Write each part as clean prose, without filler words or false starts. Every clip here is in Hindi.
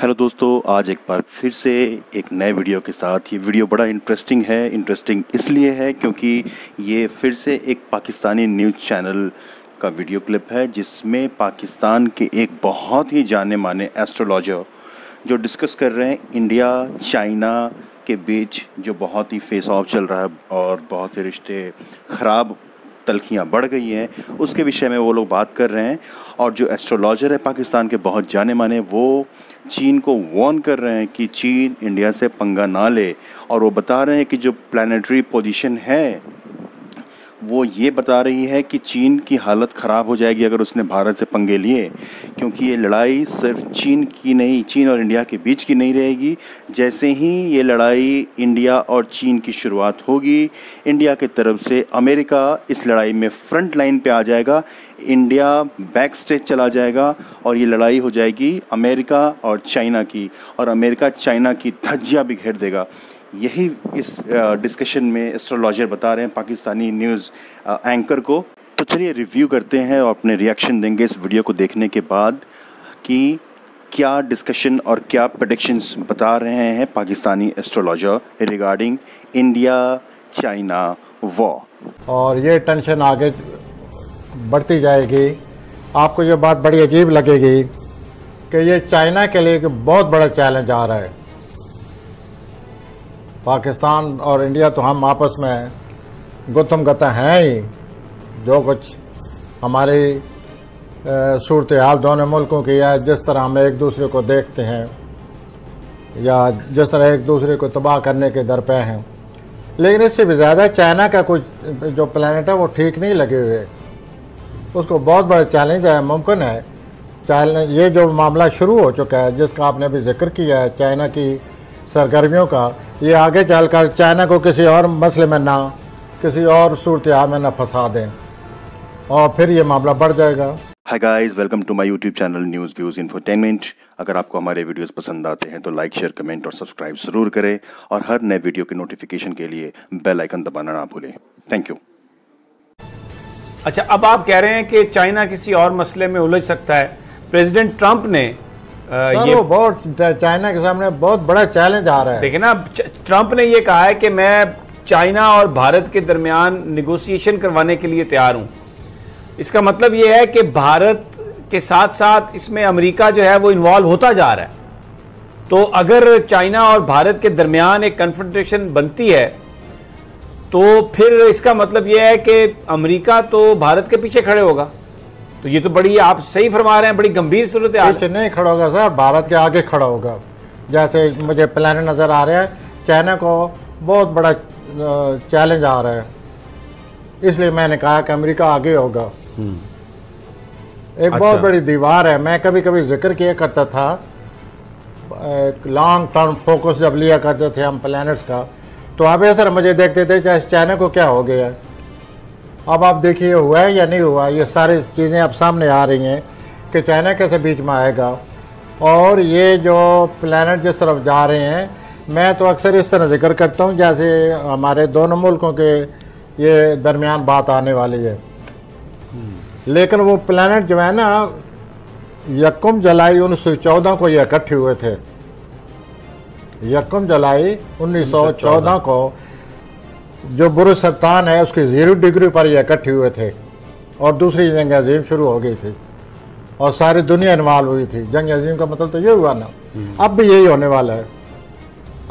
हेलो दोस्तों, आज एक बार फिर से एक नए वीडियो के साथ। ये वीडियो बड़ा इंटरेस्टिंग है। इंटरेस्टिंग इसलिए है क्योंकि ये फिर से एक पाकिस्तानी न्यूज़ चैनल का वीडियो क्लिप है जिसमें पाकिस्तान के एक बहुत ही जाने माने एस्ट्रोलॉजर जो डिस्कस कर रहे हैं इंडिया चाइना के बीच जो बहुत ही फेस ऑफ चल रहा है और बहुत ही रिश्ते ख़राब तलखियाँ बढ़ गई हैं, उसके विषय में वो लोग बात कर रहे हैं। और जो एस्ट्रोलॉजर है पाकिस्तान के बहुत जाने माने, वो चीन को वार्न कर रहे हैं कि चीन इंडिया से पंगा ना ले। और वो बता रहे हैं कि जो प्लानिटरी पोजीशन है वो ये बता रही है कि चीन की हालत ख़राब हो जाएगी अगर उसने भारत से पंगे लिए, क्योंकि ये लड़ाई सिर्फ चीन की नहीं, चीन और इंडिया के बीच की नहीं रहेगी। जैसे ही ये लड़ाई इंडिया और चीन की शुरुआत होगी, इंडिया की तरफ से अमेरिका इस लड़ाई में फ्रंट लाइन पे आ जाएगा, इंडिया बैक स्टेज चला जाएगा और ये लड़ाई हो जाएगी अमेरिका और चाइना की, और अमेरिका चाइना की धज्जियाँ बिखेर देगा। यही इस डिस्कशन में एस्ट्रोलॉजर बता रहे हैं पाकिस्तानी न्यूज़ एंकर को। तो चलिए रिव्यू करते हैं और अपने रिएक्शन देंगे इस वीडियो को देखने के बाद कि क्या डिस्कशन और क्या प्रेडिक्शंस बता रहे हैं Pakistani astrologer regarding India China war. और ये टेंशन आगे बढ़ती जाएगी। आपको ये बात बड़ी अजीब लगेगी कि ये चाइना के लिए बहुत बड़ा चैलेंज आ रहा है। पाकिस्तान और इंडिया तो हम आपस में गुत्थम गत्ता हैं ही। जो कुछ हमारी सूरत हाल दोनों मुल्कों की है, जिस तरह हम एक दूसरे को देखते हैं या जिस तरह एक दूसरे को तबाह करने के दर पे हैं, लेकिन इससे भी ज़्यादा चाइना का कुछ जो प्लानट है वो ठीक नहीं लगे हुए। उसको बहुत बड़ा चैलेंज है। मुमकिन है चाइना, ये जो मामला शुरू हो चुका है जिसका आपने अभी जिक्र किया है, चाइना की सरगर्मियों का, ये आगे चलकर चाइना को किसी और मसले में ना, किसी और सूरत हाल में ना फंसा दें और फिर ये मामला बढ़ जाएगा। Hi guys, welcome to my YouTube channel news views infotainment. अगर आपको हमारे वीडियोस पसंद आते हैं तो लाइक शेयर कमेंट और सब्सक्राइब ज़रूर करें और हर नए वीडियो के नोटिफिकेशन के लिए बेल आइकन दबाना ना भूलें। Thank you. अच्छा, अब आप कह रहे हैं कि चाइना किसी और मसले में उलझ सकता है। प्रेसिडेंट ट्रंप ने ये वो बहुत चाइना के सामने बहुत बड़ा चैलेंज आ रहा है। देखिए ना, ट्रंप ने ये कहा है कि मैं चाइना और भारत के दरमियान निगोशिएशन करवाने के लिए तैयार हूं। इसका मतलब ये है कि भारत के साथ साथ इसमें अमेरिका जो है वो इन्वॉल्व होता जा रहा है। तो अगर चाइना और भारत के दरमियान एक कन्फ्रंटेशन बनती है तो फिर इसका मतलब यह है कि अमेरिका तो भारत के पीछे खड़े होगा। तो ये तो बड़ी, आप सही फरमा रहे हैं, बड़ी गंभीर सूरत है। पीछे नहीं खड़ा होगा सर, भारत के आगे खड़ा होगा। जैसे मुझे प्लान नजर आ रहा है, चाइना को बहुत बड़ा चैलेंज आ रहा है, इसलिए मैंने कहा कि अमेरिका आगे होगा। एक बहुत बड़ी दीवार है। मैं कभी कभी जिक्र किया करता था, एक लॉन्ग टर्म फोकस जब लिया करते थे हम प्लैनेट्स का, तो आप ऐसा मुझे देखते थे चाहे चाइना को क्या हो गया। अब आप देखिए हुआ है या नहीं हुआ। ये सारी चीज़ें अब सामने आ रही हैं कि चाइना कैसे बीच में आएगा और ये जो प्लैनेट जिस तरफ जा रहे हैं। मैं तो अक्सर इस तरह जिक्र करता हूँ जैसे हमारे दोनों मुल्कों के ये दरमियान बात आने वाली है, लेकिन वो प्लैनेट जो है ना, 1 जुलाई 1914 को ये इकट्ठे हुए थे। 1 जुलाई 1914 को जो बुरुज सत्तान है उसकी 0 डिग्री पर ये इकट्ठे हुए थे और दूसरी जंग अजीम शुरू हो गई थी और सारी दुनिया इन्वॉल्व हुई थी। जंग अजीम का मतलब तो ये हुआ ना। अब भी यही होने वाला है।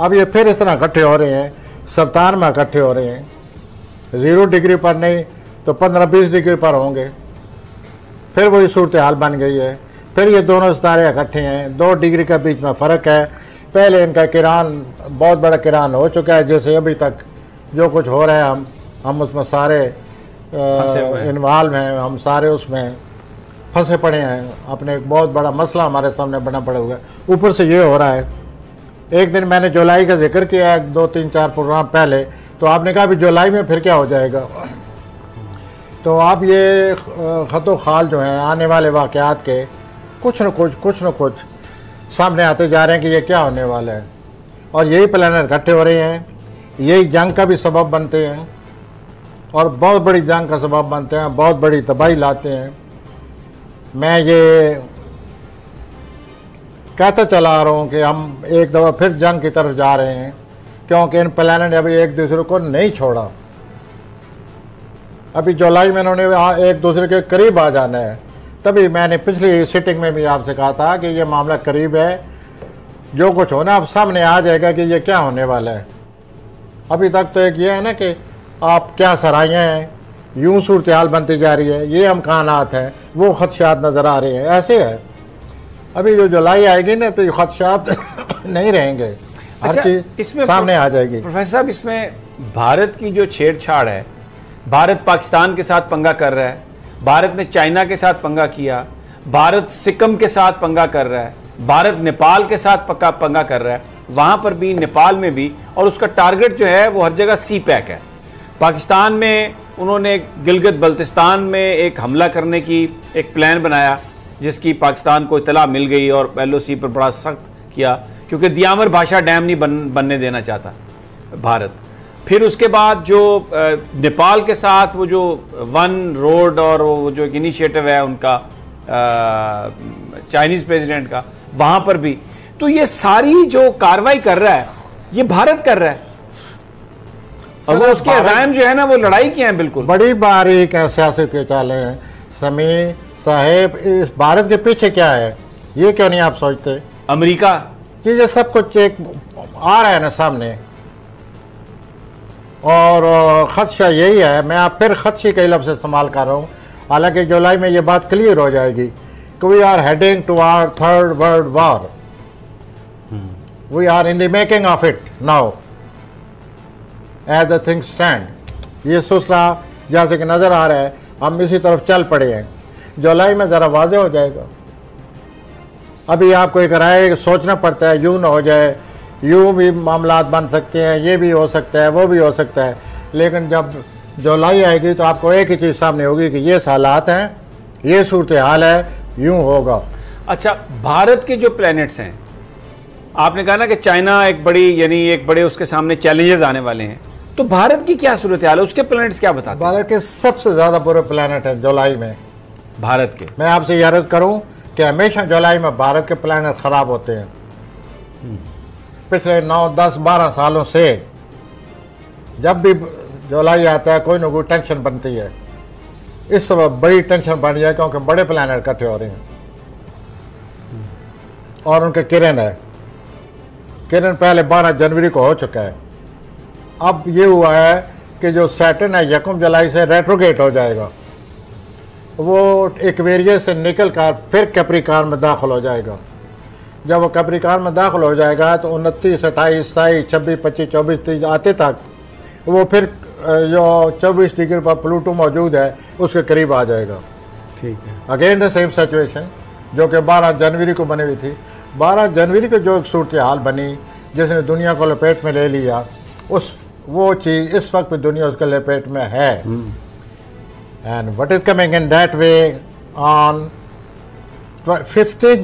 अब ये फिर इस तरह इकट्ठे हो रहे हैं, सत्तान में इकट्ठे हो रहे हैं। 0 डिग्री पर नहीं तो 15-20 डिग्री पर होंगे। फिर वही सूरत हाल बन गई है। फिर ये दोनों सितारे इकट्ठे हैं, 2 डिग्री के बीच में फ़र्क है। पहले इनका किरान बहुत बड़ा किरान हो चुका है, जैसे अभी तक जो कुछ हो रहा है हम उसमें सारे इन्वॉल्व हैं, हम सारे उसमें फंसे पड़े हैं। अपने एक बहुत बड़ा मसला हमारे सामने बना पड़ा हुआ है। ऊपर से ये हो रहा है। एक दिन मैंने जुलाई का जिक्र किया है 2-3-4 प्रोग्राम पहले, तो आपने कहा भी जुलाई में फिर क्या हो जाएगा। तो अब ये खतो खाल जो हैं आने वाले वाक़यात के कुछ न कुछ सामने आते जा रहे हैं कि ये क्या होने वाला है। और यही प्लानट इकट्ठे हो रहे हैं, यही जंग का भी सबब बनते हैं और बहुत बड़ी जंग का सबब बनते हैं, बहुत बड़ी तबाही लाते हैं। मैं ये कहता चला आ रहा हूँ कि हम एक दफ़ा फिर जंग की तरफ जा रहे हैं, क्योंकि इन प्लानट ने अभी एक दूसरे को नहीं छोड़ा। अभी जुलाई में इन्होंने एक दूसरे के करीब आ जाना है। तभी मैंने पिछली सिटिंग में भी आपसे कहा था कि ये मामला करीब है, जो कुछ होना अब सामने आ जाएगा कि ये क्या होने वाला है। अभी तक तो एक ये है ना कि आप क्या सराहियाँ हैं, यूं सूरत हाल बनती जा रही है, ये अमकानात हैं, वो खदशात नज़र आ रहे हैं, ऐसे है। अभी जो जुलाई आएगी ना तो ये खदशात नहीं रहेंगे, हर चीज़ इसमें सामने आ जाएगी। प्रोफेसर साहब, इसमें भारत की जो छेड़छाड़ है, भारत पाकिस्तान के साथ पंगा कर रहा है, भारत ने चाइना के साथ पंगा किया, भारत सिक्किम के साथ पंगा कर रहा है, भारत नेपाल के साथ पंगा कर रहा है, वहां पर भी, नेपाल में भी, और उसका टारगेट जो है वो हर जगह सी पैक है। पाकिस्तान में उन्होंने गिलगित बल्तिस्तान में एक हमला करने की एक प्लान बनाया, जिसकी पाकिस्तान को इतला मिल गई और LOC पर बड़ा सख्त किया, क्योंकि दियामर भाषा डैम नहीं बनने देना चाहता भारत। फिर उसके बाद जो नेपाल के साथ वो जो वन रोड और वो जो एक इनिशिएटिव है उनका चाइनीज प्रेसिडेंट का, वहां पर भी, तो ये सारी जो कार्रवाई कर रहा है ये भारत कर रहा है, और वो उसके अज़ाइम जो है ना वो लड़ाई के हैं। बिल्कुल बड़ी बारीक सियासत के चाले हैं समी साहेब। इस भारत के पीछे क्या है ये क्यों नहीं आप सोचते? अमेरिका, ये सब कुछ एक आ रहा है ना सामने, और खदशा यही है। मैं आप फिर खदशे के लफ्ज़ इस्तेमाल कर रहा हूँ, हालांकि जुलाई में ये बात क्लियर हो जाएगी कि we are heading to our third world war, we are in the making of it now as the things stand. ये सिलसिला जैसे कि नज़र आ रहा है, हम इसी तरफ चल पड़े हैं। जुलाई में ज़रा वाज़ेह हो जाएगा। अभी आपको एक राय सोचना पड़ता है, यूं ना हो जाए, यूं भी मामलात बन सकते हैं, ये भी हो सकता है, वो भी हो सकता है, लेकिन जब जुलाई आएगी तो आपको एक ही चीज़ सामने होगी कि ये हालात हैं, ये सूरत हाल है, यूं होगा। अच्छा, भारत के जो प्लैनेट्स हैं, आपने कहा ना कि चाइना एक बड़ी, यानी एक बड़े उसके सामने चैलेंजेस आने वाले हैं, तो भारत की क्या सूरत हाल है, उसके प्लैनेट्स क्या बताते हैं? भारत के सबसे ज़्यादा बुरे प्लैनेट हैं जुलाई में भारत के। मैं आपसे ये अर्ज़ करूँ कि हमेशा जुलाई में भारत के प्लैनेट ख़राब होते हैं। पिछले 9, 10, 12 सालों से जब भी जुलाई आता है कोई ना कोई टेंशन बनती है। इस समय बड़ी टेंशन बन जाए क्योंकि बड़े प्लैनेट इकट्ठे हो रहे हैं और उनके किरण है। किरण पहले 12 जनवरी को हो चुका है। अब ये हुआ है कि जो सैटर्न है 1 जुलाई से रेट्रोगेट हो जाएगा, वो एक्वेरियस से निकल कर फिर कैप्रिकॉर्न में दाखिल हो जाएगा। जब वो कैप्रिकॉर्न में दाखिल हो जाएगा तो 29, 28, 27, 26, 25, 24, 30 आते तक वो फिर जो 24 डिग्री पर प्लूटो मौजूद है उसके करीब आ जाएगा। ठीक है, अगेन द सेम सिचुएशन जो कि 12 जनवरी को बनी हुई थी। 12 जनवरी को जो एक सूरत हाल बनी जिसने दुनिया को लपेट में ले लिया, वो चीज़ इस वक्त भी दुनिया उसके लपेट में है। And what is coming in that way on 15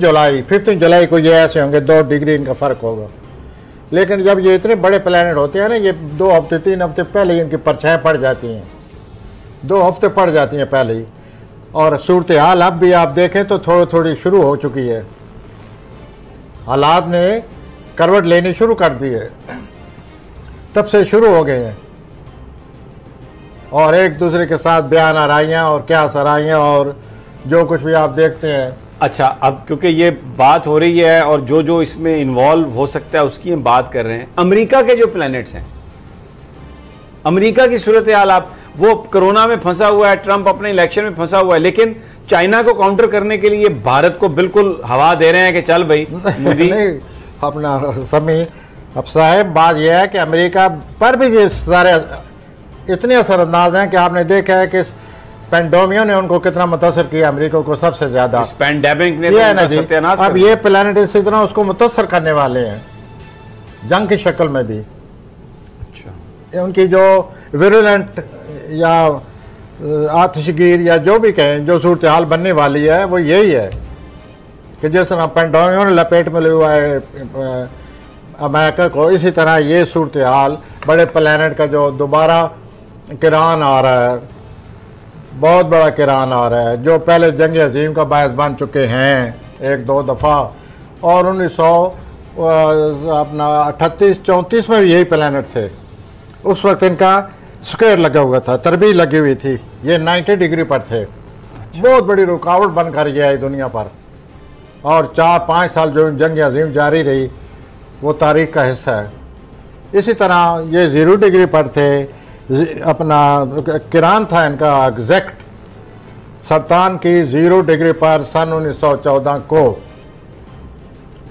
जुलाई को ये ऐसे होंगे 2 डिग्री इनका फ़र्क होगा। लेकिन जब ये इतने बड़े प्लैनेट होते हैं ना, ये 2 हफ्ते 3 हफ्ते पहले ही इनकी परछाएं पड़ जाती हैं, 2 हफ्ते पड़ जाती हैं पहले ही। और सूरत हाल अब भी आप देखें तो थोड़ी थोड़ी शुरू हो चुकी है, हालात ने करवट लेनी शुरू कर दी है, तब से शुरू हो गए हैं। और एक दूसरे के साथ बयान आराइयाँ और क्या सराइयाँ और जो कुछ भी आप देखते हैं। अच्छा, अब क्योंकि ये बात हो रही है और जो जो इसमें इन्वॉल्व हो सकता है उसकी हम बात कर रहे हैं। अमेरिका के जो प्लैनेट्स हैं, अमेरिका की सूरत हाल, आप वो कोरोना में फंसा हुआ है, ट्रंप अपने इलेक्शन में फंसा हुआ है, लेकिन चाइना को काउंटर करने के लिए भारत को बिल्कुल हवा दे रहे हैं कि चल भाई मोदी। नहीं, अपना समी अब साहब बात यह है कि अमेरिका पर भी ये सारे इतने असरअंदाज हैं कि आपने देखा है कि पेंडेमिक ने उनको कितना मुतासर किया, अमेरिका को सबसे ज्यादा। पेंडेमिक ने तो अब ये प्लैनेट इसी तरह उसको मुतासर करने वाले हैं जंग की शक्ल में भी। अच्छा, उनकी जो विरुलेंट या आतिशगीर या जो भी कहें जो सूरत हाल बनने वाली है वो यही है कि जिस तरह पेंडेमिक ने लपेट में लिया हुआ है अमेरिका को, इसी तरह ये सूरत हाल बड़े प्लैनेट का जो दोबारा किरान आ रहा है, बहुत बड़ा किरान आ रहा है, जो पहले जंग अजीम का बायस बन चुके हैं 1-2 दफ़ा, और 1938-34 में भी यही प्लानट थे। उस वक्त इनका स्क्वायर लगा हुआ था, तरबीज लगी हुई थी, ये 90 डिग्री पर थे। बहुत बड़ी रुकावट बनकर ये आई दुनिया पर, और 4-5 साल जो जंग अजीम जारी रही वो तारीख का हिस्सा है। इसी तरह ये 0 डिग्री पर थे। अपना किरान था इनका एग्जैक्ट सरतान की 0 डिग्री पर सन 1914 को।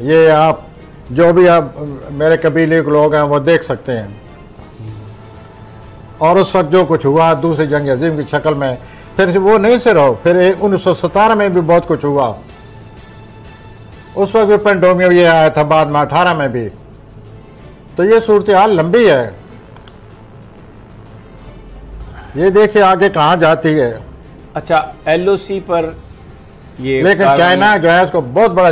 ये आप जो भी आप मेरे कबीले के लोग हैं वो देख सकते हैं। और उस वक्त जो कुछ हुआ दूसरी जंग अजीम की शक्ल में, फिर वो नहीं से रहो, फिर 1917 में भी बहुत कुछ हुआ। उस वक्त भी पेंडोमियो ये आया था, बाद में 18 में भी। तो ये सूरत हाल लंबी है, ये देखिए आगे कहाँ जाती है। अच्छा, LOC पर ये लेकिन चाइना जो है उसको बहुत बड़ा